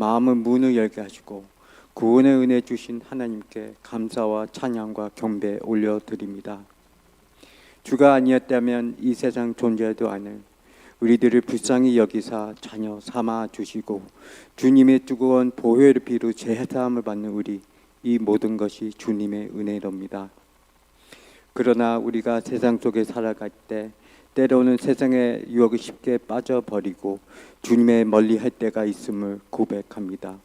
마음의 문을 열게 하시고 구원의 은혜 주신 하나님께 감사와 찬양과 경배 올려드립니다. 주가 아니었다면 이 세상 존재도 않을 우리들을 불쌍히 여기사 자녀 삼아 주시고 주님의 뜨거운 보혈의 피로 제사함을 받는 우리, 이 모든 것이 주님의 은혜로입니다. 그러나 우리가 세상 속에 살아갈 때 때로는 세상의 유혹에 쉽게 빠져버리고 주님의 멀리할 때가 있음을 고백합니다.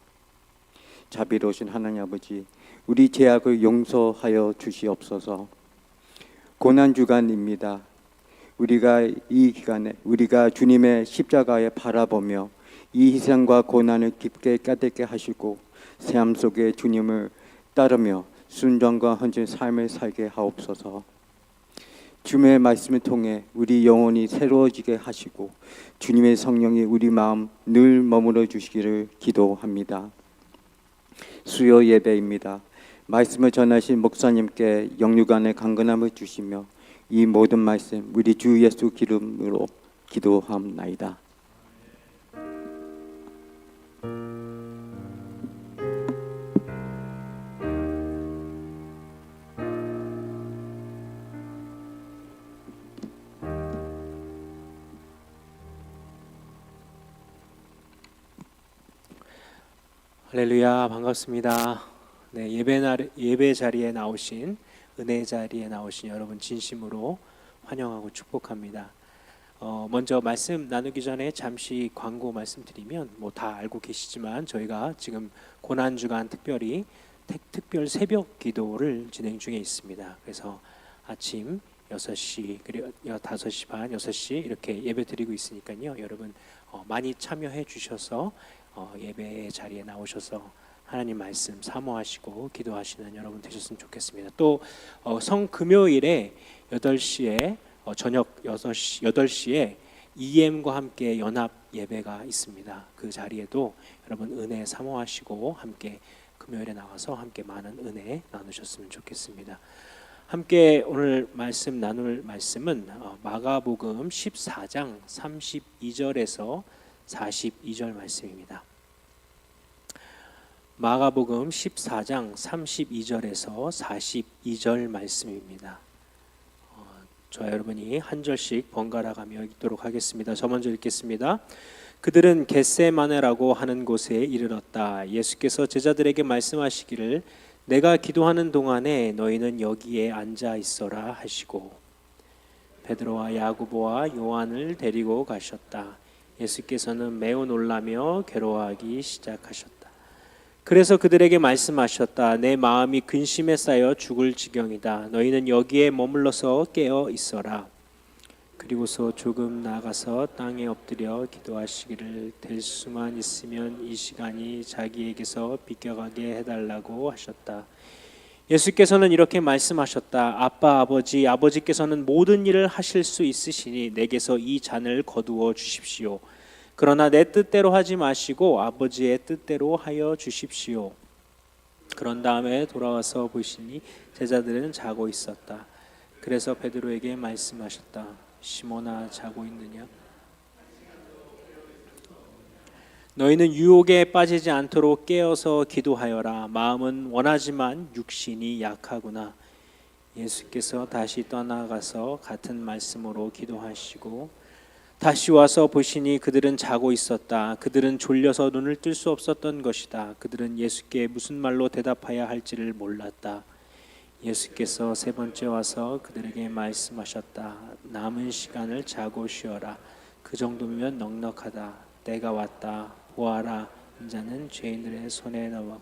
자비로우신 하나님 아버지, 우리 죄악을 용서하여 주시옵소서. 고난주간입니다. 우리가 이 기간에 우리가 주님의 십자가에 바라보며 이 희생과 고난을 깊게 깨닫게 하시고 삶 속에 주님을 따르며 순종과 헌신 삶을 살게 하옵소서. 주님의 말씀을 통해 우리 영혼이 새로워지게 하시고 주님의 성령이 우리 마음 늘 머물러 주시기를 기도합니다. 수요 예배입니다. 말씀을 전하신 목사님께 영육간의 강건함을 주시며 이 모든 말씀 우리 주 예수 기름으로 기도함나이다. 할렐루야, 반갑습니다. 네, 예배 자리에 나오신, 은혜 자리에 나오신 여러분 진심으로 환영하고 축복합니다. 먼저 말씀 나누기 전에 잠시 광고 말씀드리면 다 알고 계시지만 저희가 지금 고난주간 특별 새벽 기도를 진행 중에 있습니다. 그래서 아침 6시 그리고 5시 반, 6시 이렇게 예배 드리고 있으니까요. 여러분 많이 참여해 주셔서 예배 자리에 나오셔서 하나님 말씀 사모하시고 기도하시는 여러분 되셨으면 좋겠습니다. 또 성금요일에 8시에 저녁 8시에 EM과 함께 연합 예배가 있습니다. 그 자리에도 여러분 은혜 사모하시고 함께 금요일에 나와서 함께 많은 은혜 나누셨으면 좋겠습니다. 함께 오늘 말씀 나눌 말씀은 마가복음 14장 32절에서 42절 말씀입니다. 마가복음 14장 32절에서 42절 말씀입니다. 저와 여러분이 한 절씩 번갈아 가며 읽도록 하겠습니다. 저 먼저 읽겠습니다. 그들은 겟세마네라고 하는 곳에 이르렀다. 예수께서 제자들에게 말씀하시기를 내가 기도하는 동안에 너희는 여기에 앉아 있어라 하시고 베드로와 야고보와 요한을 데리고 가셨다. 예수께서는 매우 놀라며 괴로워하기 시작하셨다. 그래서 그들에게 말씀하셨다. 내 마음이 근심에 쌓여 죽을 지경이다. 너희는 여기에 머물러서 깨어 있어라. 그리고서 조금 나가서 땅에 엎드려 기도하시기를 될 수만 있으면 이 시간이 자기에게서 비껴가게 해달라고 하셨다. 예수께서는 이렇게 말씀하셨다. 아빠, 아버지께서는 모든 일을 하실 수 있으시니 내게서 이 잔을 거두어 주십시오. 그러나 내 뜻대로 하지 마시고 아버지의 뜻대로 하여 주십시오. 그런 다음에 돌아와서 보시니 제자들은 자고 있었다. 그래서 베드로에게 말씀하셨다. 시몬아, 자고 있느냐? 너희는 유혹에 빠지지 않도록 깨어서 기도하여라. 마음은 원하지만 육신이 약하구나. 예수께서 다시 떠나가서 같은 말씀으로 기도하시고 다시 와서 보시니 그들은 자고 있었다. 그들은 졸려서 눈을 뜰 수 없었던 것이다. 그들은 예수께 무슨 말로 대답해야 할지를 몰랐다. 예수께서 세 번째 와서 그들에게 말씀하셨다. 남은 시간을 자고 쉬어라. 그 정도면 넉넉하다. 때가 왔다. 보아라. 인자는 죄인들의 손에 넣어.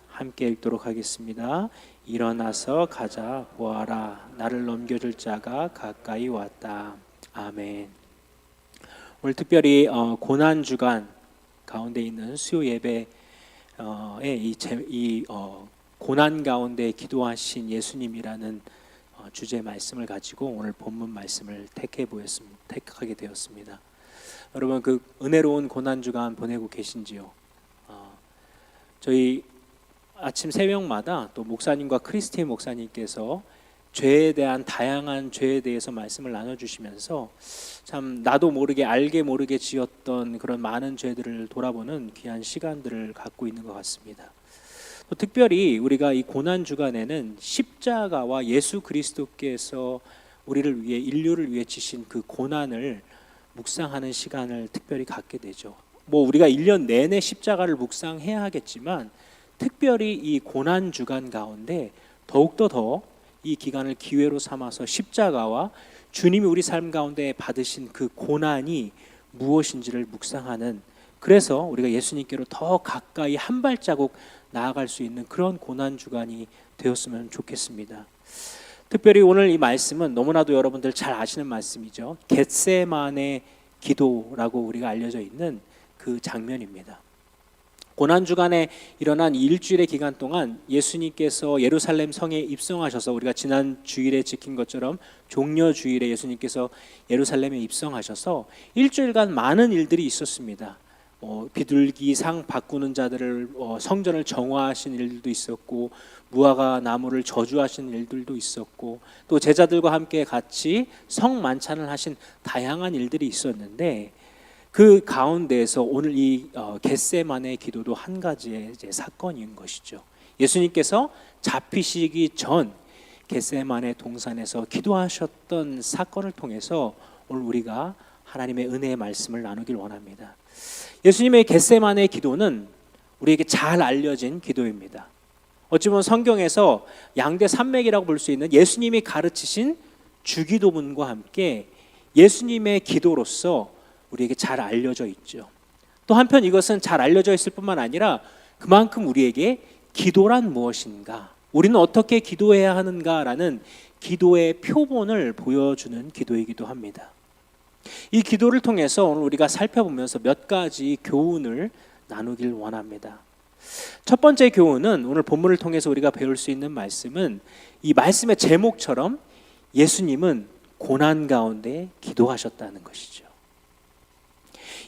함께 읽도록 하겠습니다. 일어나서 가자. 보아라. 나를 넘겨줄 자가 가까이 왔다. 아멘. 오늘 특별히 고난주간 가운데 있는 수요 예배에 이 고난 가운데 기도하신 예수님이라는 주제 말씀을 가지고 오늘 본문 말씀을 택하게 되었습니다. 여러분, 그 은혜로운 고난주간 보내고 계신지요? 저희 아침 새벽마다 또 목사님과 크리스티 목사님께서 죄에 대한 다양한 죄에 대해서 말씀을 나눠주시면서 참 나도 모르게 알게 모르게 지었던 그런 많은 죄들을 돌아보는 귀한 시간들을 갖고 있는 것 같습니다. 또 특별히 우리가 이 고난 주간에는 십자가와 예수 그리스도께서 우리를 위해 인류를 위해 지신 그 고난을 묵상하는 시간을 특별히 갖게 되죠. 뭐 우리가 1년 내내 십자가를 묵상해야 하겠지만 특별히 이 고난 주간 가운데 더욱더 더 이 기간을 기회로 삼아서 십자가와 주님이 우리 삶 가운데 받으신 그 고난이 무엇인지를 묵상하는, 그래서 우리가 예수님께로 더 가까이 한 발자국 나아갈 수 있는 그런 고난 주간이 되었으면 좋겠습니다. 특별히 오늘 이 말씀은 너무나도 여러분들 잘 아시는 말씀이죠. 겟세마네 기도라고 우리가 알려져 있는 그 장면입니다. 고난 주간에 일어난 일주일의 기간 동안 예수님께서 예루살렘 성에 입성하셔서, 우리가 지난 주일에 지킨 것처럼 종려 주일에 예수님께서 예루살렘에 입성하셔서 일주일간 많은 일들이 있었습니다. 비둘기 상 바꾸는 자들을 성전을 정화하신 일들도 있었고, 무화과 나무를 저주하신 일들도 있었고, 또 제자들과 함께 같이 성 만찬을 하신 다양한 일들이 있었는데, 그 가운데에서 오늘 이 겟세마네 기도도 한 가지의 이제 사건인 것이죠. 예수님께서 잡히시기 전 겟세마네 동산에서 기도하셨던 사건을 통해서 오늘 우리가 하나님의 은혜의 말씀을 나누길 원합니다. 예수님의 겟세마네 기도는 우리에게 잘 알려진 기도입니다. 어찌 보면 성경에서 양대 산맥이라고 볼 수 있는 예수님이 가르치신 주기도문과 함께 예수님의 기도로서 우리에게 잘 알려져 있죠. 또 한편 이것은 잘 알려져 있을 뿐만 아니라 그만큼 우리에게 기도란 무엇인가, 우리는 어떻게 기도해야 하는가라는 기도의 표본을 보여주는 기도이기도 합니다. 이 기도를 통해서 오늘 우리가 살펴보면서 몇 가지 교훈을 나누길 원합니다. 첫 번째 교훈은 오늘 본문을 통해서 우리가 배울 수 있는 말씀은 이 말씀의 제목처럼 예수님은 고난 가운데 기도하셨다는 것이죠.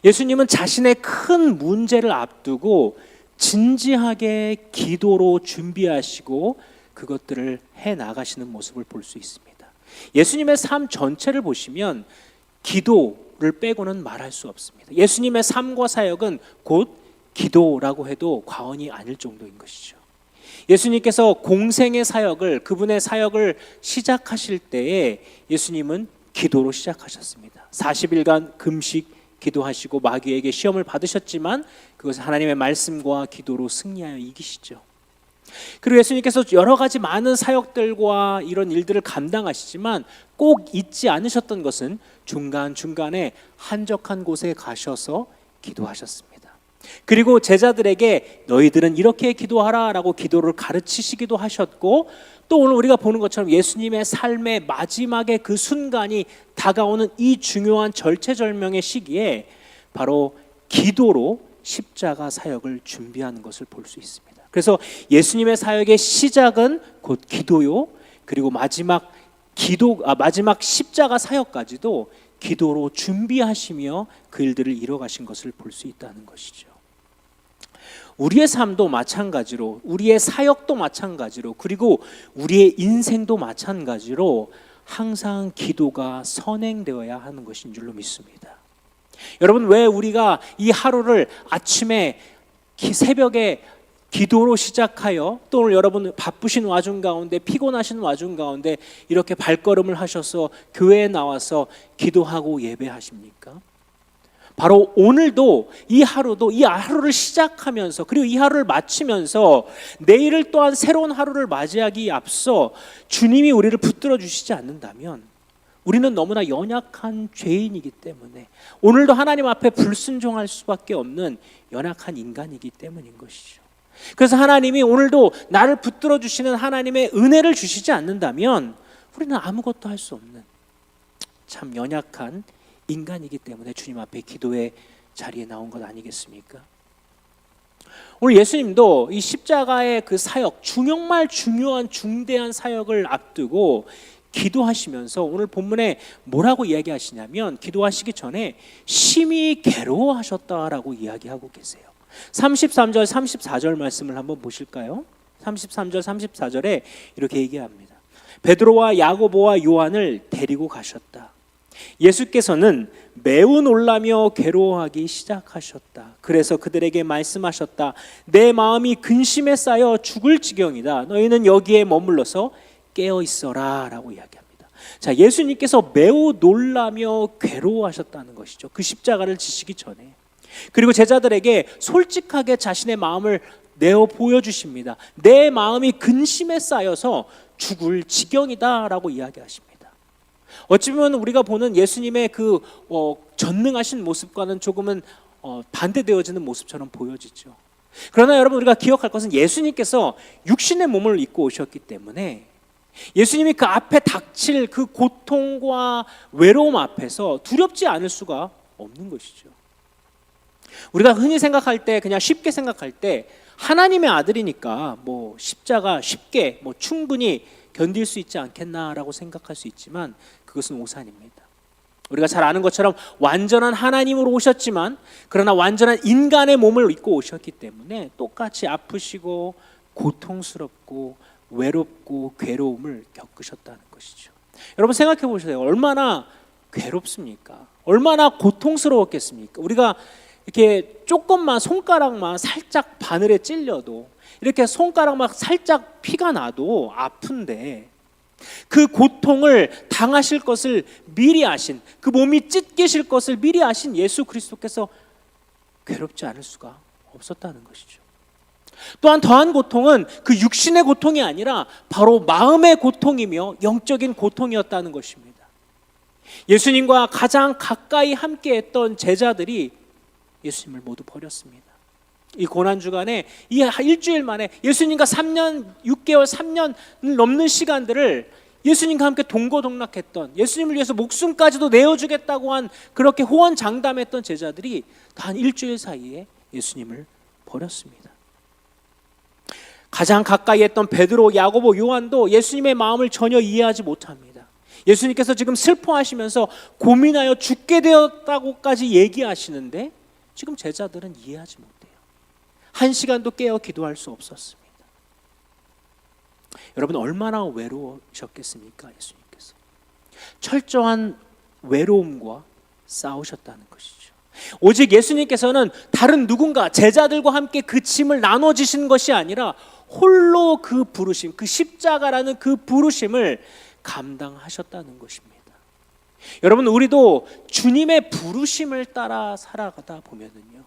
예수님은 자신의 큰 문제를 앞두고 진지하게 기도로 준비하시고 그것들을 해 나가시는 모습을 볼 수 있습니다. 예수님의 삶 전체를 보시면 기도를 빼고는 말할 수 없습니다. 예수님의 삶과 사역은 곧 기도라고 해도 과언이 아닐 정도인 것이죠. 예수님께서 공생의 사역을, 그분의 사역을 시작하실 때에 예수님은 기도로 시작하셨습니다. 40일간 금식 기도하시고 마귀에게 시험을 받으셨지만 그것은 하나님의 말씀과 기도로 승리하여 이기시죠. 그리고 예수님께서 여러 가지 많은 사역들과 이런 일들을 감당하시지만 꼭 잊지 않으셨던 것은 중간중간에 한적한 곳에 가셔서 기도하셨습니다. 그리고 제자들에게 너희들은 이렇게 기도하라 라고 기도를 가르치시기도 하셨고, 또 오늘 우리가 보는 것처럼 예수님의 삶의 마지막에 그 순간이 다가오는 이 중요한 절체절명의 시기에 바로 기도로 십자가 사역을 준비하는 것을 볼 수 있습니다. 그래서 예수님의 사역의 시작은 곧 기도요, 그리고 마지막 십자가 사역까지도 기도로 준비하시며 그 일들을 이뤄가신 것을 볼 수 있다는 것이죠. 우리의 삶도 마찬가지로, 우리의 사역도 마찬가지로, 그리고 우리의 인생도 마찬가지로 항상 기도가 선행되어야 하는 것인 줄로 믿습니다. 여러분, 왜 우리가 이 하루를 아침에 새벽에 기도로 시작하여, 또 오늘 여러분 바쁘신 와중 가운데, 피곤하신 와중 가운데 이렇게 발걸음을 하셔서 교회에 나와서 기도하고 예배하십니까? 바로 오늘도 이 하루를 시작하면서, 그리고 이 하루를 마치면서 내일을 또한 새로운 하루를 맞이하기에 앞서 주님이 우리를 붙들어 주시지 않는다면 우리는 너무나 연약한 죄인이기 때문에, 오늘도 하나님 앞에 불순종할 수밖에 없는 연약한 인간이기 때문인 것이죠. 그래서 하나님이 오늘도 나를 붙들어 주시는 하나님의 은혜를 주시지 않는다면 우리는 아무것도 할 수 없는 참 연약한 인간이기 때문에 주님 앞에 기도의 자리에 나온 것 아니겠습니까? 오늘 예수님도 이 십자가의 그 사역, 정말 중요한 중대한 사역을 앞두고 기도하시면서 오늘 본문에 뭐라고 이야기하시냐면, 기도하시기 전에 심히 괴로워하셨다라고 이야기하고 계세요. 33절 34절 말씀을 한번 보실까요? 33절 34절에 이렇게 얘기합니다. 베드로와 야고보와 요한을 데리고 가셨다. 예수께서는 매우 놀라며 괴로워하기 시작하셨다. 그래서 그들에게 말씀하셨다. 내 마음이 근심에 쌓여 죽을 지경이다. 너희는 여기에 머물러서 깨어 있어라 라고 이야기합니다. 자, 예수님께서 매우 놀라며 괴로워하셨다는 것이죠. 그 십자가를 지시기 전에. 그리고 제자들에게 솔직하게 자신의 마음을 내어 보여주십니다. 내 마음이 근심에 쌓여서 죽을 지경이다 라고 이야기하십니다. 어찌 보면 우리가 보는 예수님의 그 전능하신 모습과는 조금은 반대되어지는 모습처럼 보여지죠. 그러나 여러분, 우리가 기억할 것은 예수님께서 육신의 몸을 입고 오셨기 때문에 예수님이 그 앞에 닥칠 그 고통과 외로움 앞에서 두렵지 않을 수가 없는 것이죠. 우리가 흔히 생각할 때, 그냥 쉽게 생각할 때 하나님의 아들이니까 뭐 십자가 쉽게 충분히 견딜 수 있지 않겠나라고 생각할 수 있지만 그것은 오산입니다. 우리가 잘 아는 것처럼 완전한 하나님으로 오셨지만 그러나 완전한 인간의 몸을 입고 오셨기 때문에 똑같이 아프시고 고통스럽고 외롭고 괴로움을 겪으셨다는 것이죠. 여러분 생각해 보세요. 얼마나 괴롭습니까? 얼마나 고통스러웠겠습니까? 우리가 이렇게 조금만 손가락만 살짝 바늘에 찔려도 이렇게 손가락만 살짝 피가 나도 아픈데 그 고통을 당하실 것을 미리 아신, 그 몸이 찢기실 것을 미리 아신 예수 그리스도께서 괴롭지 않을 수가 없었다는 것이죠. 또한 더한 고통은 그 육신의 고통이 아니라 바로 마음의 고통이며 영적인 고통이었다는 것입니다. 예수님과 가장 가까이 함께했던 제자들이 예수님을 모두 버렸습니다. 이 고난주간에 이 일주일 만에 예수님과 3년 6개월 3년을 넘는 시간들을 예수님과 함께 동고동락했던, 예수님을 위해서 목숨까지도 내어주겠다고 한 그렇게 호언장담했던 제자들이 단 일주일 사이에 예수님을 버렸습니다. 가장 가까이 했던 베드로, 야고보, 요한도 예수님의 마음을 전혀 이해하지 못합니다. 예수님께서 지금 슬퍼하시면서 고민하여 죽게 되었다고까지 얘기하시는데 지금 제자들은 이해하지 못해요. 한 시간도 깨어 기도할 수 없었습니다. 여러분 얼마나 외로우셨겠습니까? 예수님께서 철저한 외로움과 싸우셨다는 것이죠. 오직 예수님께서는 다른 누군가 제자들과 함께 그 짐을 나눠지신 것이 아니라 홀로 그 부르심, 그 십자가라는 그 부르심을 감당하셨다는 것입니다. 여러분 우리도 주님의 부르심을 따라 살아가다 보면은요,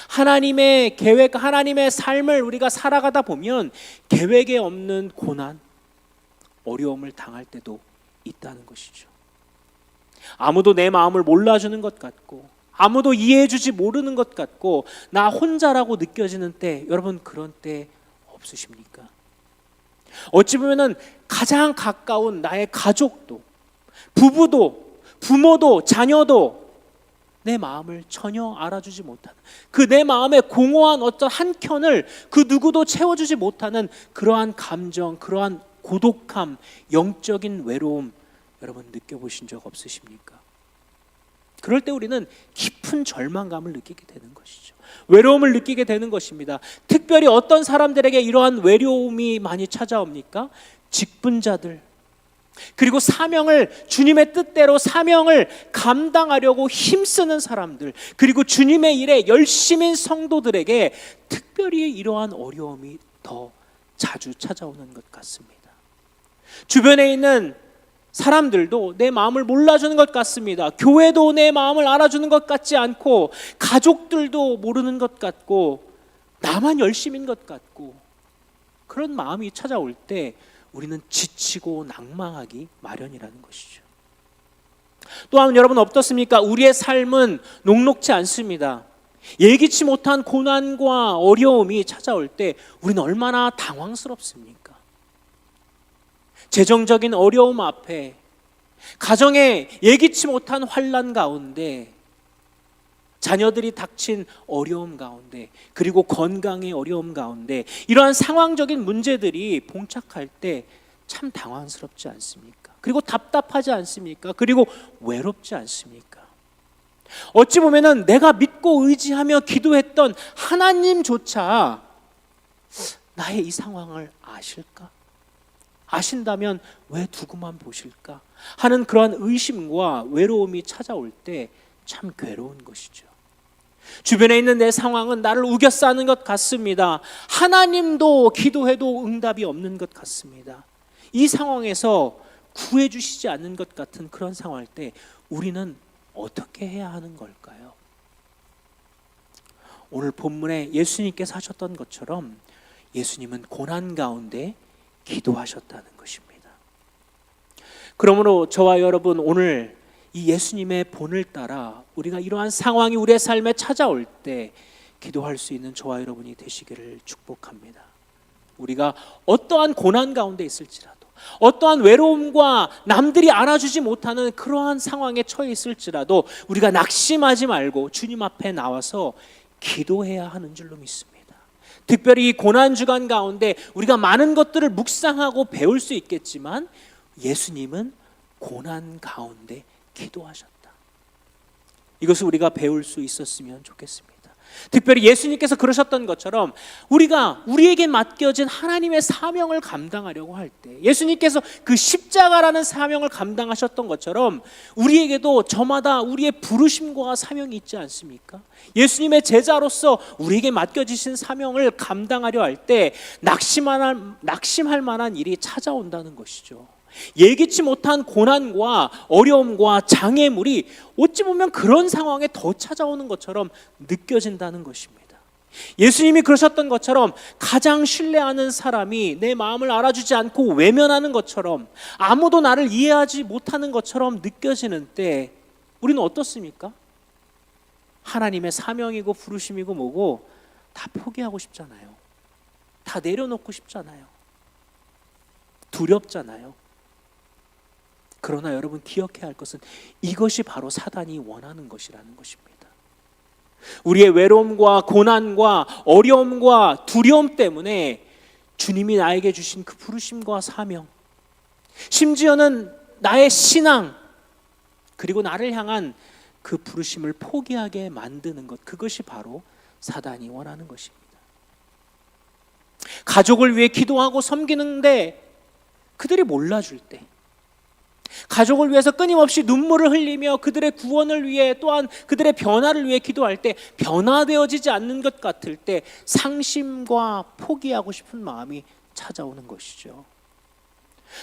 하나님의 계획, 하나님의 삶을 우리가 살아가다 보면 계획에 없는 고난, 어려움을 당할 때도 있다는 것이죠. 아무도 내 마음을 몰라주는 것 같고 아무도 이해해주지 모르는 것 같고 나 혼자라고 느껴지는 때, 여러분 그런 때 없으십니까? 어찌 보면은 가장 가까운 나의 가족도, 부부도, 부모도, 자녀도 내 마음을 전혀 알아주지 못하는, 그 내 마음의 공허한 어떤 한켠을 그 누구도 채워주지 못하는 그러한 감정, 그러한 고독함, 영적인 외로움 여러분 느껴보신 적 없으십니까? 그럴 때 우리는 깊은 절망감을 느끼게 되는 것이죠. 외로움을 느끼게 되는 것입니다. 특별히 어떤 사람들에게 이러한 외로움이 많이 찾아옵니까? 직분자들, 그리고 사명을, 주님의 뜻대로 사명을 감당하려고 힘쓰는 사람들, 그리고 주님의 일에 열심인 성도들에게 특별히 이러한 어려움이 더 자주 찾아오는 것 같습니다. 주변에 있는 사람들도 내 마음을 몰라주는 것 같습니다. 교회도 내 마음을 알아주는 것 같지 않고, 가족들도 모르는 것 같고, 나만 열심인 것 같고, 그런 마음이 찾아올 때 우리는 지치고 낭망하기 마련이라는 것이죠. 또한 여러분 어떻습니까? 우리의 삶은 녹록지 않습니다. 예기치 못한 고난과 어려움이 찾아올 때 우리는 얼마나 당황스럽습니까? 재정적인 어려움 앞에, 가정에 예기치 못한 환난 가운데, 자녀들이 닥친 어려움 가운데, 그리고 건강의 어려움 가운데 이러한 상황적인 문제들이 봉착할 때 참 당황스럽지 않습니까? 그리고 답답하지 않습니까? 그리고 외롭지 않습니까? 어찌 보면은 내가 믿고 의지하며 기도했던 하나님조차 나의 이 상황을 아실까? 아신다면 왜 두고만 보실까 하는 그러한 의심과 외로움이 찾아올 때 참 괴로운 것이죠. 주변에 있는 내 상황은 나를 우겨싸는 것 같습니다. 하나님도 기도해도 응답이 없는 것 같습니다. 이 상황에서 구해주시지 않는 것 같은 그런 상황일 때 우리는 어떻게 해야 하는 걸까요? 오늘 본문에 예수님께서 하셨던 것처럼 예수님은 고난 가운데 기도하셨다는 것입니다. 그러므로 저와 여러분, 오늘 이 예수님의 본을 따라 우리가 이러한 상황이 우리의 삶에 찾아올 때 기도할 수 있는 저와 여러분이 되시기를 축복합니다. 우리가 어떠한 고난 가운데 있을지라도, 어떠한 외로움과 남들이 안아주지 못하는 그러한 상황에 처해 있을지라도 우리가 낙심하지 말고 주님 앞에 나와서 기도해야 하는 줄로 믿습니다. 특별히 이 고난 주간 가운데 우리가 많은 것들을 묵상하고 배울 수 있겠지만 예수님은 고난 가운데 기도하셨다. 이것을 우리가 배울 수 있었으면 좋겠습니다. 특별히 예수님께서 그러셨던 것처럼 우리가 우리에게 맡겨진 하나님의 사명을 감당하려고 할 때 예수님께서 그 십자가라는 사명을 감당하셨던 것처럼 우리에게도 저마다 우리의 부르심과 사명이 있지 않습니까? 예수님의 제자로서 우리에게 맡겨지신 사명을 감당하려 할 때 낙심할 만한 일이 찾아온다는 것이죠. 예기치 못한 고난과 어려움과 장애물이 어찌 보면 그런 상황에 더 찾아오는 것처럼 느껴진다는 것입니다. 예수님이 그러셨던 것처럼 가장 신뢰하는 사람이 내 마음을 알아주지 않고 외면하는 것처럼, 아무도 나를 이해하지 못하는 것처럼 느껴지는 때 우리는 어떻습니까? 하나님의 사명이고 부르심이고 뭐고 다 포기하고 싶잖아요. 다 내려놓고 싶잖아요. 두렵잖아요. 그러나 여러분 기억해야 할 것은 이것이 바로 사단이 원하는 것이라는 것입니다. 우리의 외로움과 고난과 어려움과 두려움 때문에 주님이 나에게 주신 그 부르심과 사명, 심지어는 나의 신앙, 그리고 나를 향한 그 부르심을 포기하게 만드는 것, 그것이 바로 사단이 원하는 것입니다. 가족을 위해 기도하고 섬기는데 그들이 몰라줄 때, 가족을 위해서 끊임없이 눈물을 흘리며 그들의 구원을 위해, 또한 그들의 변화를 위해 기도할 때 변화되어지지 않는 것 같을 때 상심과 포기하고 싶은 마음이 찾아오는 것이죠.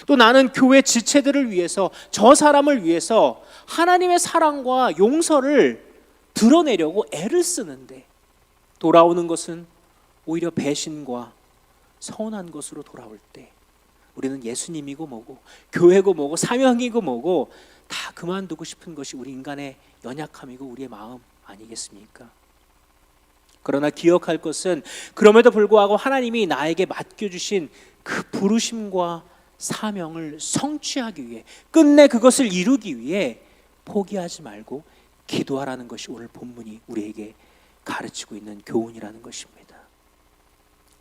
또 나는 교회 지체들을 위해서, 저 사람을 위해서 하나님의 사랑과 용서를 드러내려고 애를 쓰는데 돌아오는 것은 오히려 배신과 서운한 것으로 돌아올 때 우리는 예수님이고 뭐고 교회고 뭐고 사명이고 뭐고 다 그만두고 싶은 것이 우리 인간의 연약함이고 우리의 마음 아니겠습니까? 그러나 기억할 것은 그럼에도 불구하고 하나님이 나에게 맡겨주신 그 부르심과 사명을 성취하기 위해, 끝내 그것을 이루기 위해 포기하지 말고 기도하라는 것이 오늘 본문이 우리에게 가르치고 있는 교훈이라는 것입니다.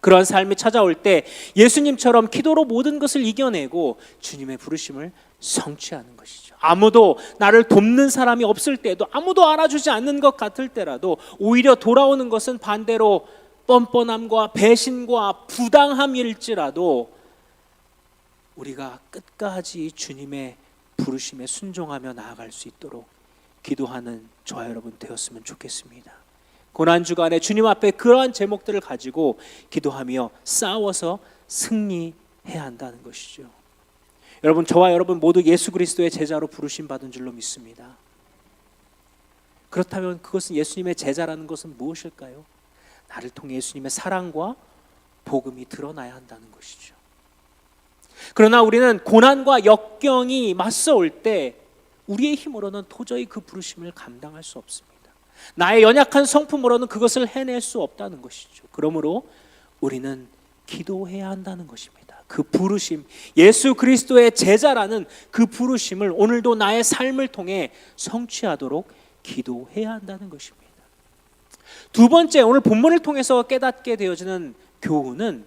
그러한 삶이 찾아올 때 예수님처럼 기도로 모든 것을 이겨내고 주님의 부르심을 성취하는 것이죠. 아무도 나를 돕는 사람이 없을 때도, 아무도 알아주지 않는 것 같을 때라도 오히려 돌아오는 것은 반대로 뻔뻔함과 배신과 부당함일지라도 우리가 끝까지 주님의 부르심에 순종하며 나아갈 수 있도록 기도하는 저와 여러분 되었으면 좋겠습니다. 고난주간에 주님 앞에 그러한 제목들을 가지고 기도하며 싸워서 승리해야 한다는 것이죠. 여러분, 저와 여러분 모두 예수 그리스도의 제자로 부르심 받은 줄로 믿습니다. 그렇다면 그것은, 예수님의 제자라는 것은 무엇일까요? 나를 통해 예수님의 사랑과 복음이 드러나야 한다는 것이죠. 그러나 우리는 고난과 역경이 맞서올 때 우리의 힘으로는 도저히 그 부르심을 감당할 수 없습니다. 나의 연약한 성품으로는 그것을 해낼 수 없다는 것이죠. 그러므로 우리는 기도해야 한다는 것입니다. 그 부르심, 예수 그리스도의 제자라는 그 부르심을 오늘도 나의 삶을 통해 성취하도록 기도해야 한다는 것입니다. 두 번째, 오늘 본문을 통해서 깨닫게 되어지는 교훈은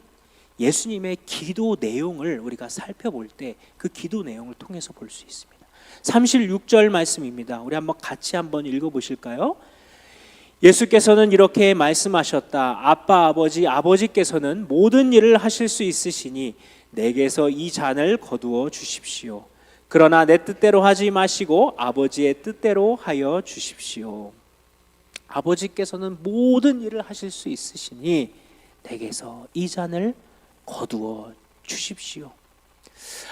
예수님의 기도 내용을 우리가 살펴볼 때 그 기도 내용을 통해서 볼 수 있습니다. 36절 말씀입니다. 우리 한번 같이 한번 읽어보실까요? 예수께서는 이렇게 말씀하셨다. 아빠, 아버지께서는 모든 일을 하실 수 있으시니 내게서 이 잔을 거두어 주십시오. 그러나 내 뜻대로 하지 마시고 아버지의 뜻대로 하여 주십시오. 아버지께서는 모든 일을 하실 수 있으시니 내게서 이 잔을 거두어 주십시오.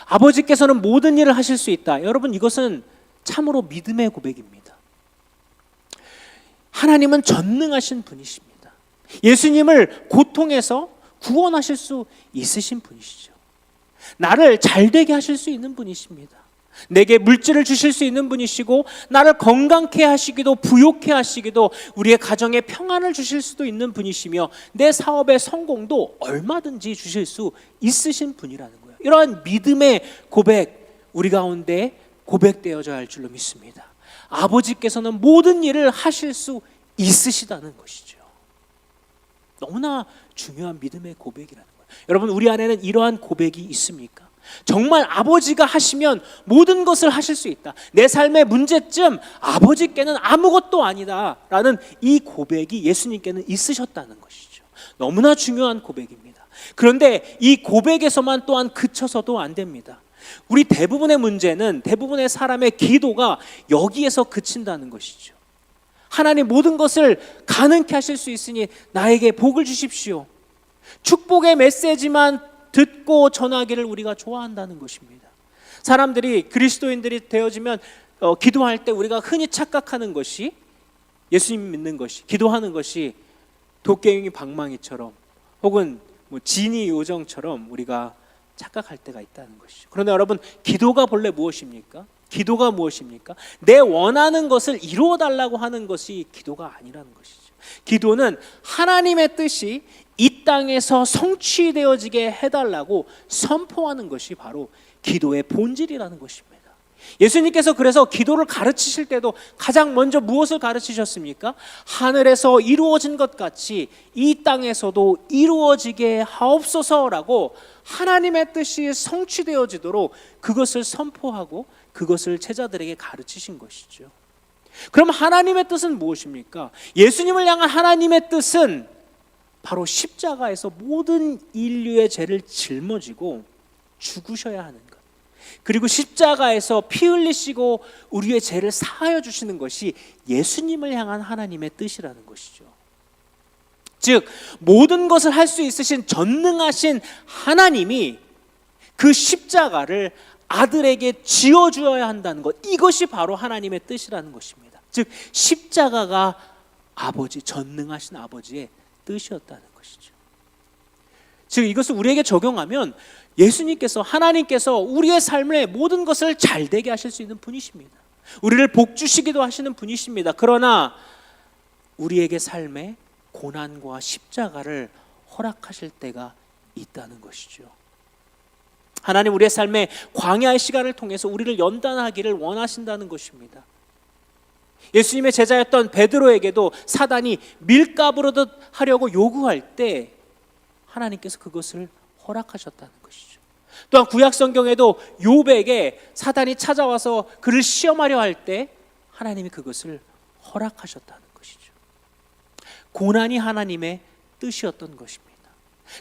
아버지께서는 모든 일을 하실 수 있다. 여러분, 이것은 참으로 믿음의 고백입니다. 하나님은 전능하신 분이십니다. 예수님을 고통에서 구원하실 수 있으신 분이시죠. 나를 잘되게 하실 수 있는 분이십니다. 내게 물질을 주실 수 있는 분이시고, 나를 건강케 하시기도 부욕케 하시기도, 우리의 가정에 평안을 주실 수도 있는 분이시며, 내 사업의 성공도 얼마든지 주실 수 있으신 분이라는 거예요. 이러한 믿음의 고백, 우리 가운데 고백되어져야 할 줄로 믿습니다. 아버지께서는 모든 일을 하실 수 있으시다는 것이죠. 너무나 중요한 믿음의 고백이라는 거예요. 여러분, 우리 안에는 이러한 고백이 있습니까? 정말 아버지가 하시면 모든 것을 하실 수 있다. 내 삶의 문제점 아버지께는 아무것도 아니다 라는 이 고백이 예수님께는 있으셨다는 것이죠. 너무나 중요한 고백입니다. 그런데 이 고백에서만 또한 그쳐서도 안 됩니다. 우리 대부분의 문제는, 대부분의 사람의 기도가 여기에서 그친다는 것이죠. 하나님, 모든 것을 가능케 하실 수 있으니 나에게 복을 주십시오. 축복의 메시지만 듣고 전하기를 우리가 좋아한다는 것입니다. 사람들이, 그리스도인들이 되어지면 기도할 때 우리가 흔히 착각하는 것이, 예수님 믿는 것이, 기도하는 것이 도깨비 방망이처럼 혹은 진이 요정처럼 우리가 착각할 때가 있다는 것이죠. 그런데 여러분, 기도가 본래 무엇입니까? 기도가 무엇입니까? 내 원하는 것을 이루어 달라고 하는 것이 기도가 아니라는 것이죠. 기도는 하나님의 뜻이 이 땅에서 성취되어지게 해달라고 선포하는 것이 바로 기도의 본질이라는 것입니다. 예수님께서 그래서 기도를 가르치실 때도 가장 먼저 무엇을 가르치셨습니까? 하늘에서 이루어진 것 같이 이 땅에서도 이루어지게 하옵소서라고, 하나님의 뜻이 성취되어지도록 그것을 선포하고 그것을 제자들에게 가르치신 것이죠. 그럼 하나님의 뜻은 무엇입니까? 예수님을 향한 하나님의 뜻은 바로 십자가에서 모든 인류의 죄를 짊어지고 죽으셔야 하는 것, 그리고 십자가에서 피 흘리시고 우리의 죄를 사하여 주시는 것이 예수님을 향한 하나님의 뜻이라는 것이죠. 즉, 모든 것을 할 수 있으신 전능하신 하나님이 그 십자가를 아들에게 지어주어야 한다는 것, 이것이 바로 하나님의 뜻이라는 것입니다. 즉, 십자가가 아버지, 전능하신 아버지의 뜻이었다는 것이죠. 즉, 이것을 우리에게 적용하면 예수님께서, 하나님께서 우리의 삶의 모든 것을 잘되게 하실 수 있는 분이십니다. 우리를 복주시기도 하시는 분이십니다. 그러나 우리에게 삶의 고난과 십자가를 허락하실 때가 있다는 것이죠. 하나님, 우리의 삶의 광야의 시간을 통해서 우리를 연단하기를 원하신다는 것입니다. 예수님의 제자였던 베드로에게도 사단이 밀가부르듯 하려고 요구할 때 하나님께서 그것을 허락하셨다는 것이죠. 또한 구약 성경에도 욥에게 사단이 찾아와서 그를 시험하려 할 때 하나님이 그것을 허락하셨다는 것이죠. 고난이 하나님의 뜻이었던 것입니다.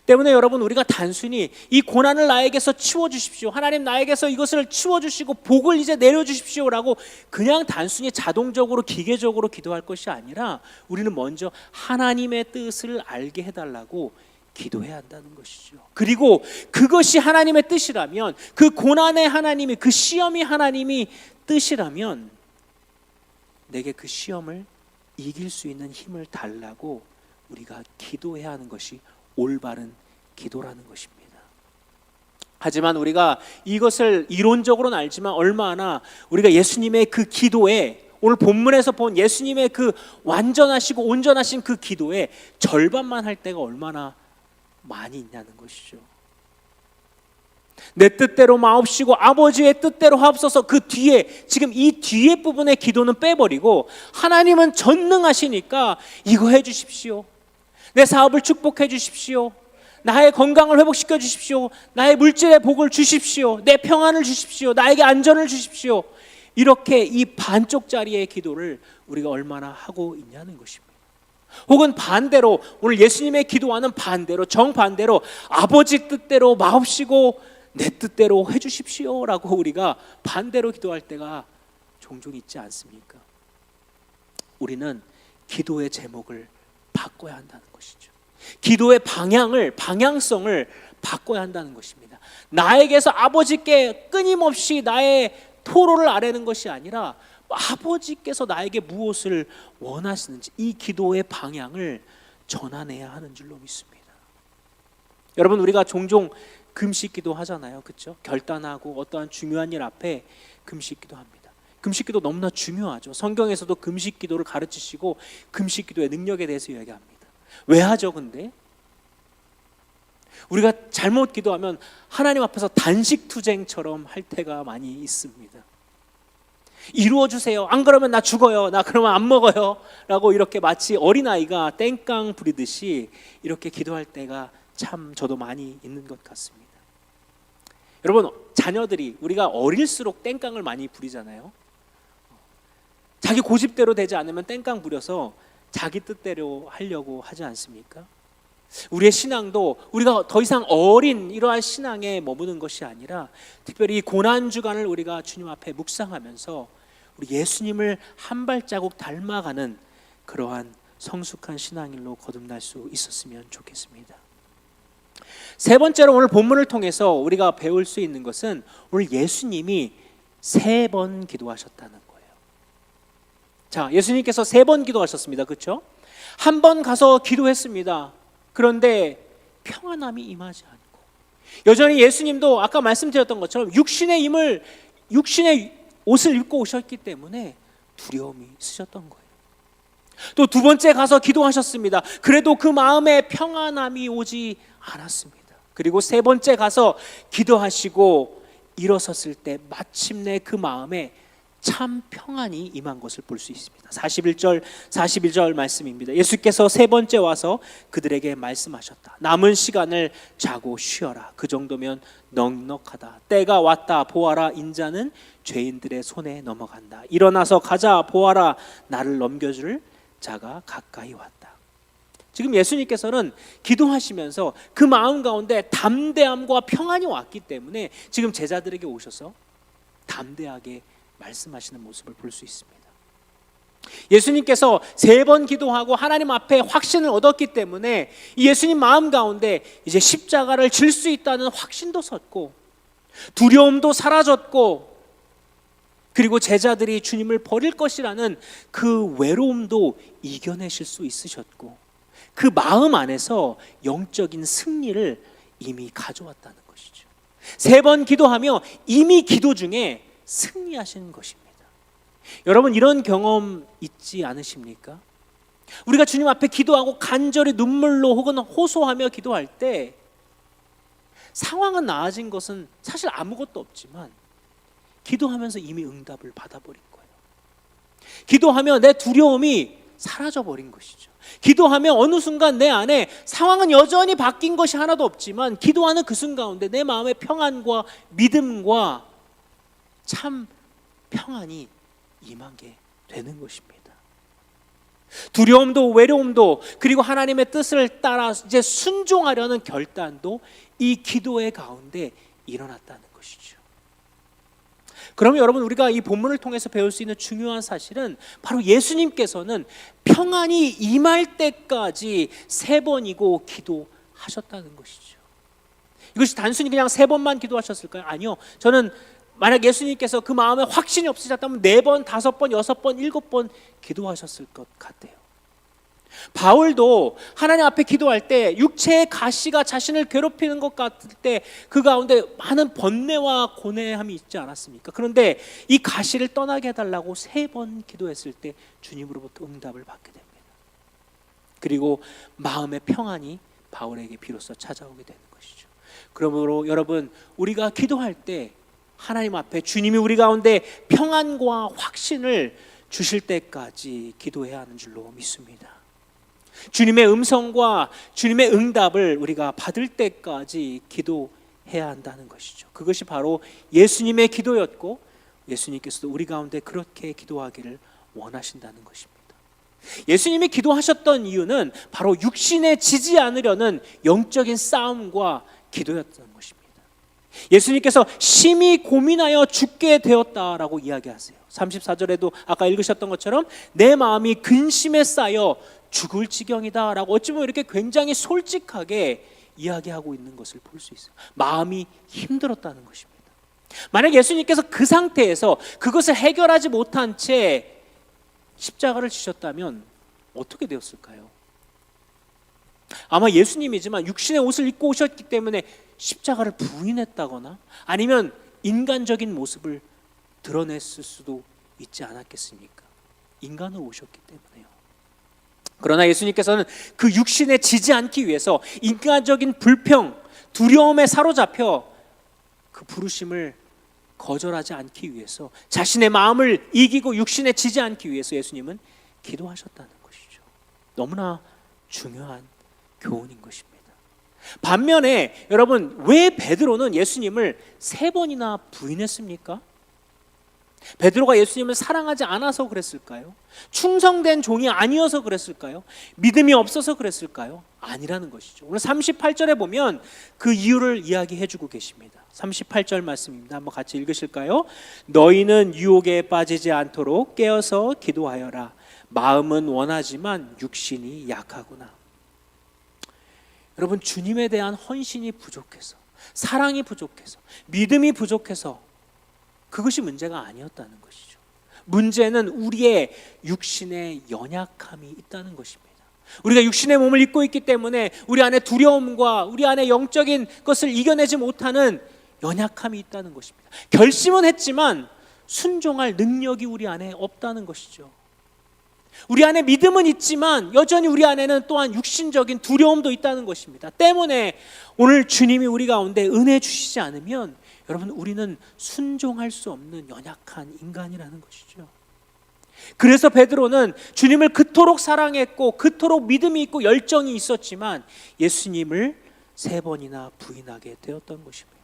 때문에 여러분, 우리가 단순히 이 고난을 나에게서 치워주십시오, 하나님 나에게서 이것을 치워주시고 복을 이제 내려주십시오라고 그냥 단순히 자동적으로 기계적으로 기도할 것이 아니라, 우리는 먼저 하나님의 뜻을 알게 해달라고 기도해야 한다는 것이죠. 그리고 그것이 하나님의 뜻이라면, 그 고난의 하나님이, 그 시험이 하나님이 뜻이라면 내게 그 시험을 이길 수 있는 힘을 달라고 우리가 기도해야 하는 것이 올바른 기도라는 것입니다. 하지만 우리가 이것을 이론적으로는 알지만, 얼마나 우리가 예수님의 그 기도에, 오늘 본문에서 본 예수님의 그 완전하시고 온전하신 그 기도에 절반만 할 때가 얼마나 많이 있냐는 것이죠. 내 뜻대로 마옵시고 아버지의 뜻대로 하옵소서, 그 뒤에, 지금 이 뒤에 부분의 기도는 빼버리고, 하나님은 전능하시니까 이거 해주십시오, 내 사업을 축복해 주십시오, 나의 건강을 회복시켜 주십시오, 나의 물질의 복을 주십시오, 내 평안을 주십시오, 나에게 안전을 주십시오, 이렇게 이 반쪽짜리의 기도를 우리가 얼마나 하고 있냐는 것입니다. 혹은 반대로 오늘 예수님의 기도와는 반대로 정반대로 아버지 뜻대로 마옵시고 내 뜻대로 해주십시오라고 우리가 반대로 기도할 때가 종종 있지 않습니까? 우리는 기도의 제목을 바꿔야 한다는 것이죠. 기도의 방향성을 바꿔야 한다는 것입니다. 나에게서 아버지께 끊임없이 나의 토로를 아뢰는 것이 아니라 아버지께서 나에게 무엇을 원하시는지 이 기도의 방향을 전환해야 하는 줄로 믿습니다. 여러분, 우리가 종종 금식기도 하잖아요, 그렇죠? 결단하고 어떠한 중요한 일 앞에 금식기도 합니다. 금식기도 너무나 중요하죠. 성경에서도 금식기도를 가르치시고 금식기도의 능력에 대해서 이야기합니다. 왜 하죠, 근데? 우리가 잘못 기도하면 하나님 앞에서 단식투쟁처럼 할 때가 많이 있습니다. 이루어주세요. 안 그러면 나 죽어요. 나 그러면 안 먹어요. 라고 이렇게 마치 어린아이가 땡깡 부리듯이 이렇게 기도할 때가 참 저도 많이 있는 것 같습니다. 여러분, 자녀들이 우리가 어릴수록 땡깡을 많이 부리잖아요. 자기 고집대로 되지 않으면 땡깡 부려서 자기 뜻대로 하려고 하지 않습니까? 우리의 신앙도 우리가 더 이상 어린 이러한 신앙에 머무는 것이 아니라 특별히 고난주간을 우리가 주님 앞에 묵상하면서 우리 예수님을 한 발자국 닮아가는 그러한 성숙한 신앙일로 거듭날 수 있었으면 좋겠습니다. 세 번째로 오늘 본문을 통해서 우리가 배울 수 있는 것은 오늘 예수님이 3번 기도하셨다는 거예요. 자, 예수님께서 3번 기도하셨습니다. 그렇죠? 한 번 가서 기도했습니다. 그런데 평안함이 임하지 않고 여전히 예수님도 아까 말씀드렸던 것처럼 육신의 옷을 입고 오셨기 때문에 두려움이 있으셨던 거예요. 또 2번째 가서 기도하셨습니다. 그래도 그 마음에 평안함이 오지 않았습니다. 그리고 3번째 가서 기도하시고 일어섰을 때 마침내 그 마음에 참 평안이 임한 것을 볼 수 있습니다. 41절 말씀입니다. 예수께서 3번째 와서 그들에게 말씀하셨다. 남은 시간을 자고 쉬어라. 그 정도면 넉넉하다. 때가 왔다. 보아라, 인자는 죄인들의 손에 넘어간다. 일어나서 가자. 보아라, 나를 넘겨줄 자가 가까이 왔다. 지금 예수님께서는 기도하시면서 그 마음 가운데 담대함과 평안이 왔기 때문에 지금 제자들에게 오셔서 담대하게 말씀하시는 모습을 볼 수 있습니다. 예수님께서 3번 기도하고 하나님 앞에 확신을 얻었기 때문에 이 예수님 마음 가운데 이제 십자가를 질 수 있다는 확신도 섰고 두려움도 사라졌고 그리고 제자들이 주님을 버릴 것이라는 그 외로움도 이겨내실 수 있으셨고 그 마음 안에서 영적인 승리를 이미 가져왔다는 것이죠. 3번 기도하며 이미 기도 중에 승리하시는 것입니다. 여러분, 이런 경험 있지 않으십니까? 우리가 주님 앞에 기도하고 간절히 눈물로 혹은 호소하며 기도할 때 상황은 나아진 것은 사실 아무것도 없지만 기도하면서 이미 응답을 받아버린 거예요. 기도하며 내 두려움이 사라져버린 것이죠. 기도하며 어느 순간 내 안에 상황은 여전히 바뀐 것이 하나도 없지만 기도하는 그 순간 가운데 내 마음의 평안과 믿음과 참 평안이 임하게 되는 것입니다. 두려움도 외로움도 그리고 하나님의 뜻을 따라 이제 순종하려는 결단도 이 기도의 가운데 일어났다는 것이죠. 그러면 여러분, 우리가 이 본문을 통해서 배울 수 있는 중요한 사실은 바로 예수님께서는 평안이 임할 때까지 3번이고 기도하셨다는 것이죠. 이것이 단순히 그냥 3번만 기도하셨을까요? 아니요. 저는 만약 예수님께서 그 마음에 확신이 없으셨다면 4번, 5번, 6번, 7번 기도하셨을 것 같아요. 바울도 하나님 앞에 기도할 때 육체의 가시가 자신을 괴롭히는 것 같을 때 그 가운데 많은 번뇌와 고뇌함이 있지 않았습니까? 그런데 이 가시를 떠나게 해달라고 3번 기도했을 때 주님으로부터 응답을 받게 됩니다. 그리고 마음의 평안이 바울에게 비로소 찾아오게 되는 것이죠. 그러므로 여러분, 우리가 기도할 때 하나님 앞에 주님이 우리 가운데 평안과 확신을 주실 때까지 기도해야 하는 줄로 믿습니다. 주님의 음성과 주님의 응답을 우리가 받을 때까지 기도해야 한다는 것이죠. 그것이 바로 예수님의 기도였고 예수님께서도 우리 가운데 그렇게 기도하기를 원하신다는 것입니다. 예수님이 기도하셨던 이유는 바로 육신에 지지 않으려는 영적인 싸움과 기도였던 것입니다. 예수님께서 심히 고민하여 죽게 되었다라고 이야기하세요. 34절에도 아까 읽으셨던 것처럼 내 마음이 근심에 쌓여 죽을 지경이다 라고 어찌 보면 이렇게 굉장히 솔직하게 이야기하고 있는 것을 볼 수 있어요. 마음이 힘들었다는 것입니다. 만약 예수님께서 그 상태에서 그것을 해결하지 못한 채 십자가를 지셨다면 어떻게 되었을까요? 아마 예수님이지만 육신의 옷을 입고 오셨기 때문에 십자가를 부인했다거나 아니면 인간적인 모습을 드러냈을 수도 있지 않았겠습니까? 인간으로 오셨기 때문에요. 그러나 예수님께서는 그 육신에 지지 않기 위해서 인간적인 불평, 두려움에 사로잡혀 그 부르심을 거절하지 않기 위해서 자신의 마음을 이기고 육신에 지지 않기 위해서 예수님은 기도하셨다는 것이죠. 너무나 중요한 교훈인 것입니다. 반면에 여러분, 왜 베드로는 예수님을 3번이나 부인했습니까? 베드로가 예수님을 사랑하지 않아서 그랬을까요? 충성된 종이 아니어서 그랬을까요? 믿음이 없어서 그랬을까요? 아니라는 것이죠. 오늘 38절에 보면 그 이유를 이야기해 주고 계십니다. 38절 말씀입니다. 한번 같이 읽으실까요? 너희는 유혹에 빠지지 않도록 깨어서 기도하여라. 마음은 원하지만 육신이 약하구나. 여러분, 주님에 대한 헌신이 부족해서, 사랑이 부족해서, 믿음이 부족해서 그것이 문제가 아니었다는 것이죠. 문제는 우리의 육신의 연약함이 있다는 것입니다. 우리가 육신의 몸을 입고 있기 때문에 우리 안에 두려움과 우리 안에 영적인 것을 이겨내지 못하는 연약함이 있다는 것입니다. 결심은 했지만 순종할 능력이 우리 안에 없다는 것이죠. 우리 안에 믿음은 있지만 여전히 우리 안에는 또한 육신적인 두려움도 있다는 것입니다. 때문에 오늘 주님이 우리 가운데 은혜 주시지 않으면 여러분, 우리는 순종할 수 없는 연약한 인간이라는 것이죠. 그래서 베드로는 주님을 그토록 사랑했고 그토록 믿음이 있고 열정이 있었지만 예수님을 3번이나 부인하게 되었던 것입니다.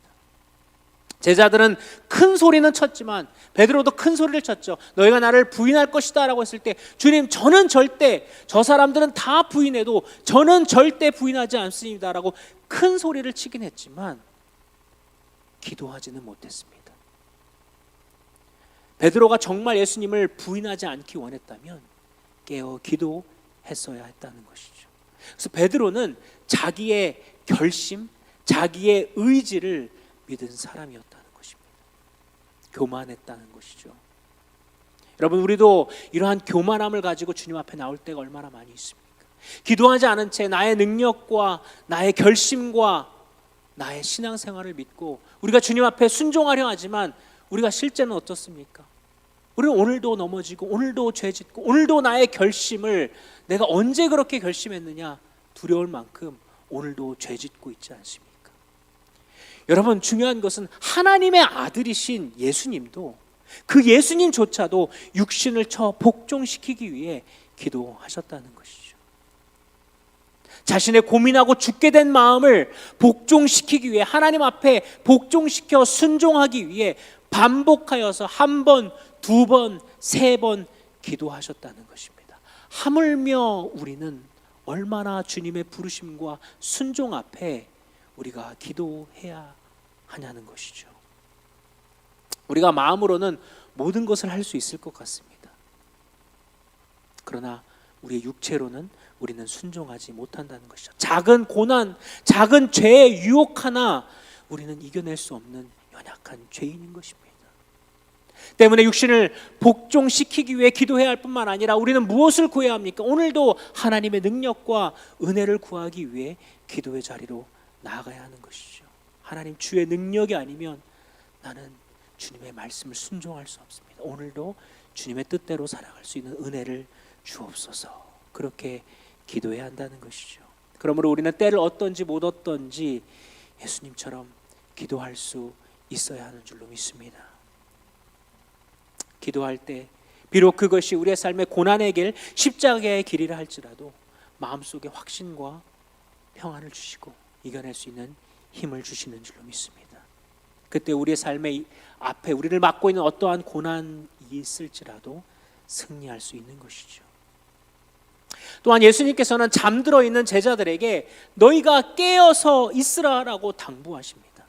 제자들은 큰 소리는 쳤지만 베드로도 큰 소리를 쳤죠. 너희가 나를 부인할 것이다 라고 했을 때 주님, 저는 절대, 저 사람들은 다 부인해도 저는 절대 부인하지 않습니다 라고 큰 소리를 치긴 했지만 기도하지는 못했습니다. 베드로가 정말 예수님을 부인하지 않기 원했다면 깨어 기도했어야 했다는 것이죠. 그래서 베드로는 자기의 결심, 자기의 의지를 믿은 사람이었다는 것입니다. 교만했다는 것이죠. 여러분, 우리도 이러한 교만함을 가지고 주님 앞에 나올 때가 얼마나 많이 있습니까? 기도하지 않은 채 나의 능력과 나의 결심과 나의 신앙생활을 믿고 우리가 주님 앞에 순종하려 하지만 우리가 실제는 어떻습니까? 우리는 오늘도 넘어지고 오늘도 죄짓고 오늘도 나의 결심을 내가 언제 그렇게 결심했느냐 두려울 만큼 오늘도 죄짓고 있지 않습니까? 여러분, 중요한 것은 하나님의 아들이신 예수님도 그 예수님조차도 육신을 쳐 복종시키기 위해 기도하셨다는 것이죠. 자신의 고민하고 죽게 된 마음을 복종시키기 위해 하나님 앞에 복종시켜 순종하기 위해 반복하여서 1번, 2번, 3번 기도하셨다는 것입니다. 하물며 우리는 얼마나 주님의 부르심과 순종 앞에 우리가 기도해야 하냐는 것이죠. 우리가 마음으로는 모든 것을 할 수 있을 것 같습니다. 그러나 우리의 육체로는 우리는 순종하지 못한다는 것이죠. 작은 고난, 작은 죄의 유혹 하나 우리는 이겨낼 수 없는 연약한 죄인인 것입니다. 때문에 육신을 복종시키기 위해 기도해야 할 뿐만 아니라 우리는 무엇을 구해야 합니까? 오늘도 하나님의 능력과 은혜를 구하기 위해 기도의 자리로 나아가야 하는 것이죠. 하나님, 주의 능력이 아니면 나는 주님의 말씀을 순종할 수 없습니다. 오늘도 주님의 뜻대로 살아갈 수 있는 은혜를 주옵소서. 그렇게 기도해야 한다는 것이죠. 그러므로 우리는 때를 얻든지 못 얻든지 예수님처럼 기도할 수 있어야 하는 줄로 믿습니다. 기도할 때 비록 그것이 우리의 삶의 고난의 길, 십자가의 길이라 할지라도 마음속에 확신과 평안을 주시고 이겨낼 수 있는 힘을 주시는 줄로 믿습니다. 그때 우리의 삶의 앞에 우리를 막고 있는 어떠한 고난이 있을지라도 승리할 수 있는 것이죠. 또한 예수님께서는 잠들어 있는 제자들에게 너희가 깨어서 있으라라고 당부하십니다.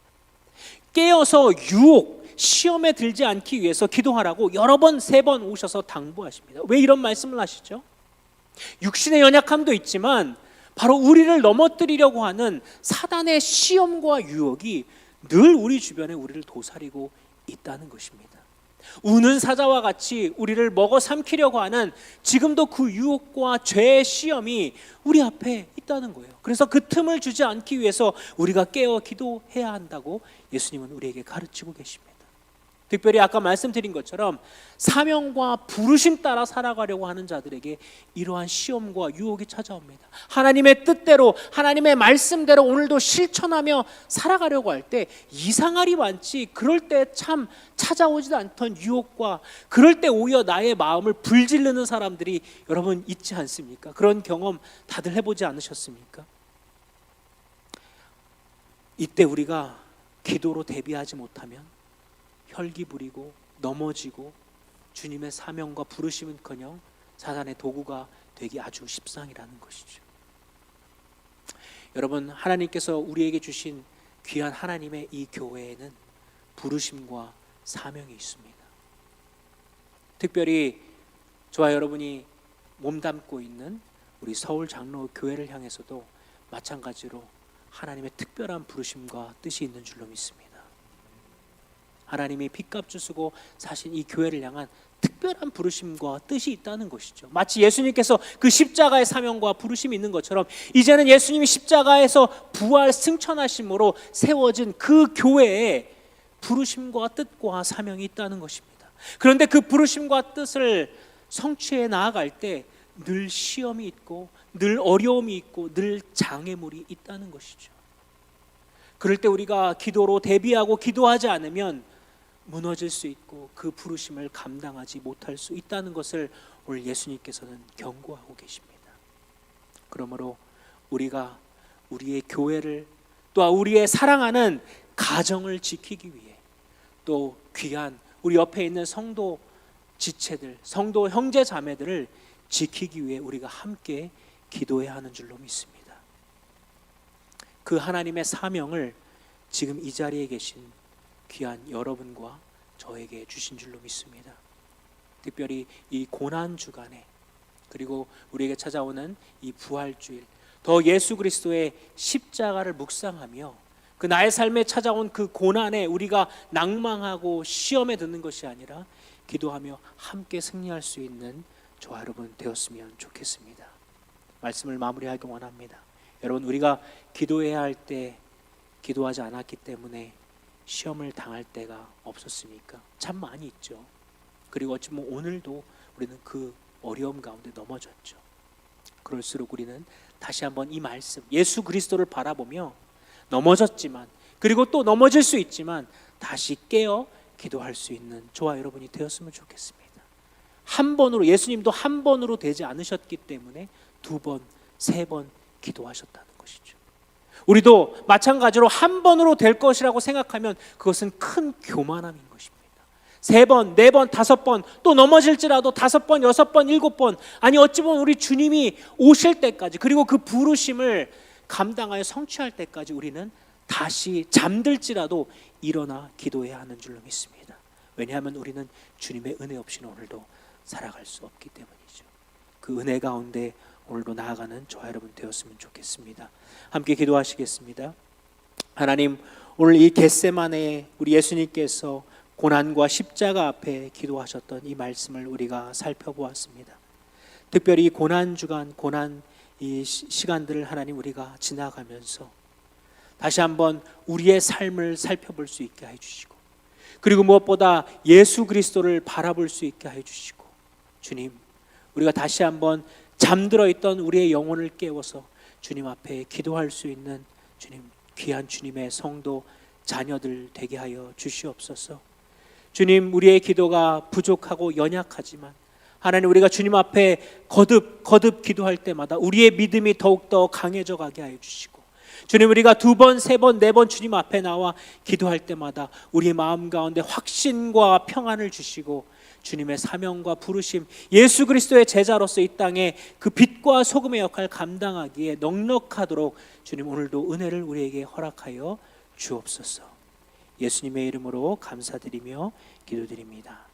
깨어서 유혹, 시험에 들지 않기 위해서 기도하라고 여러 번, 3번 오셔서 당부하십니다. 왜 이런 말씀을 하시죠? 육신의 연약함도 있지만 바로 우리를 넘어뜨리려고 하는 사단의 시험과 유혹이 늘 우리 주변에 우리를 도사리고 있다는 것입니다. 우는 사자와 같이 우리를 먹어 삼키려고 하는 지금도 그 유혹과 죄의 시험이 우리 앞에 있다는 거예요. 그래서 그 틈을 주지 않기 위해서 우리가 깨어 기도해야 한다고 예수님은 우리에게 가르치고 계십니다. 특별히 아까 말씀드린 것처럼 사명과 부르심 따라 살아가려고 하는 자들에게 이러한 시험과 유혹이 찾아옵니다. 하나님의 뜻대로, 하나님의 말씀대로 오늘도 실천하며 살아가려고 할 때 이상할이 많지, 그럴 때 참 찾아오지도 않던 유혹과, 그럴 때 오히려 나의 마음을 불질르는 사람들이 여러분 있지 않습니까? 그런 경험 다들 해보지 않으셨습니까? 이때 우리가 기도로 대비하지 못하면 혈기 부리고 넘어지고 주님의 사명과 부르심은커녕 사단의 도구가 되기 아주 십상이라는 것이죠. 여러분, 하나님께서 우리에게 주신 귀한 하나님의 이 교회에는 부르심과 사명이 있습니다. 특별히 저와 여러분이 몸담고 있는 우리 서울 장로 교회를 향해서도 마찬가지로 하나님의 특별한 부르심과 뜻이 있는 줄로 믿습니다. 하나님이 핏값 주시고 사신 이 교회를 향한 특별한 부르심과 뜻이 있다는 것이죠. 마치 예수님께서 그 십자가의 사명과 부르심이 있는 것처럼 이제는 예수님이 십자가에서 부활 승천하심으로 세워진 그 교회에 부르심과 뜻과 사명이 있다는 것입니다. 그런데 그 부르심과 뜻을 성취해 나아갈 때 늘 시험이 있고 늘 어려움이 있고 늘 장애물이 있다는 것이죠. 그럴 때 우리가 기도로 대비하고 기도하지 않으면 무너질 수 있고 그 부르심을 감당하지 못할 수 있다는 것을 오늘 예수님께서는 경고하고 계십니다. 그러므로 우리가 우리의 교회를 또 우리의 사랑하는 가정을 지키기 위해 또 귀한 우리 옆에 있는 성도 지체들, 성도 형제 자매들을 지키기 위해 우리가 함께 기도해야 하는 줄로 믿습니다. 그 하나님의 사명을 지금 이 자리에 계신 귀한 여러분과 저에게 주신 줄로 믿습니다. 특별히 이 고난 주간에 그리고 우리에게 찾아오는 이 부활주일, 더 예수 그리스도의 십자가를 묵상하며 그 나의 삶에 찾아온 그 고난에 우리가 낭망하고 시험에 드는 것이 아니라 기도하며 함께 승리할 수 있는 저와 여러분 되었으면 좋겠습니다. 말씀을 마무리하기 원합니다. 여러분, 우리가 기도해야 할 때 기도하지 않았기 때문에 시험을 당할 때가 없었습니까? 참 많이 있죠. 그리고 어찌 보면 오늘도 우리는 그 어려움 가운데 넘어졌죠. 그럴수록 우리는 다시 한번 이 말씀, 예수 그리스도를 바라보며 넘어졌지만 그리고 또 넘어질 수 있지만 다시 깨어 기도할 수 있는 저와 여러분이 되었으면 좋겠습니다. 한 번으로, 예수님도 한 번으로 되지 않으셨기 때문에 2번, 3번 기도하셨다는 것이죠. 우리도 마찬가지로 한 번으로 될 것이라고 생각하면 그것은 큰 교만함인 것입니다. 3번, 4번, 5번 또 넘어질지라도 5번, 6번, 7번, 아니 어찌 보면 우리 주님이 오실 때까지 그리고 그 부르심을 감당하여 성취할 때까지 우리는 다시 잠들지라도 일어나 기도해야 하는 줄로 믿습니다. 왜냐하면 우리는 주님의 은혜 없이는 오늘도 살아갈 수 없기 때문이죠. 그 은혜 가운데 오늘도 나아가는 저와 여러분 되었으면 좋겠습니다. 함께 기도하시겠습니다. 하나님, 오늘 이 겟세마네에 우리 예수님께서 고난과 십자가 앞에 기도하셨던 이 말씀을 우리가 살펴보았습니다. 특별히 고난 주간, 고난 이 시간들을 하나님 우리가 지나가면서 다시 한번 우리의 삶을 살펴볼 수 있게 해주시고 그리고 무엇보다 예수 그리스도를 바라볼 수 있게 해주시고 주님, 우리가 다시 한번 잠들어 있던 우리의 영혼을 깨워서 주님 앞에 기도할 수 있는 주님, 귀한 주님의 성도 자녀들 되게 하여 주시옵소서. 주님, 우리의 기도가 부족하고 연약하지만 하나님, 우리가 주님 앞에 거듭 기도할 때마다 우리의 믿음이 더욱더 강해져 가게 하여 주시고 주님, 우리가 2번, 3번, 4번 주님 앞에 나와 기도할 때마다 우리의 마음 가운데 확신과 평안을 주시고 주님의 사명과 부르심, 예수 그리스도의 제자로서 이 땅에 그 빛과 소금의 역할을 감당하기에 넉넉하도록 주님 오늘도 은혜를 우리에게 허락하여 주옵소서. 예수님의 이름으로 감사드리며 기도드립니다.